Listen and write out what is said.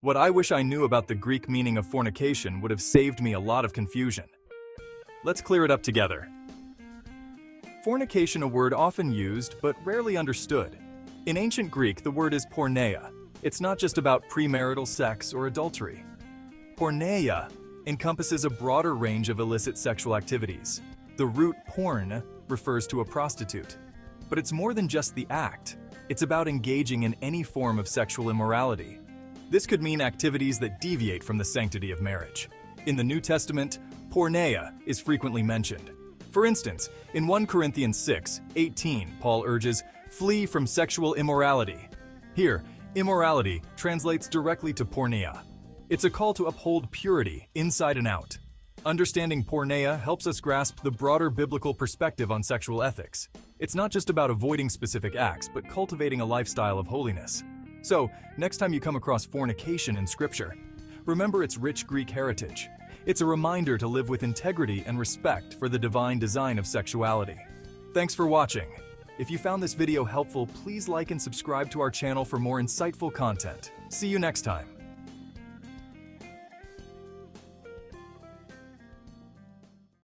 What I wish I knew about the Greek meaning of fornication would have saved me a lot of confusion. Let's clear it up together. Fornication, a word often used but rarely understood. In ancient Greek, the word is porneia. It's not just about premarital sex or adultery. Porneia encompasses a broader range of illicit sexual activities. The root porn refers to a prostitute. But it's more than just the act. It's about engaging in any form of sexual immorality. This could mean activities that deviate from the sanctity of marriage. In the New Testament, porneia is frequently mentioned. For instance, in 1 Corinthians 6:18, Paul urges, "Flee from sexual immorality." Here, immorality translates directly to porneia. It's a call to uphold purity inside and out. Understanding porneia helps us grasp the broader biblical perspective on sexual ethics. It's not just about avoiding specific acts, but cultivating a lifestyle of holiness. So, next time you come across fornication in Scripture, remember its rich Greek heritage. It's a reminder to live with integrity and respect for the divine design of sexuality. Thanks for watching. If you found this video helpful, please like and subscribe to our channel for more insightful content. See you next time.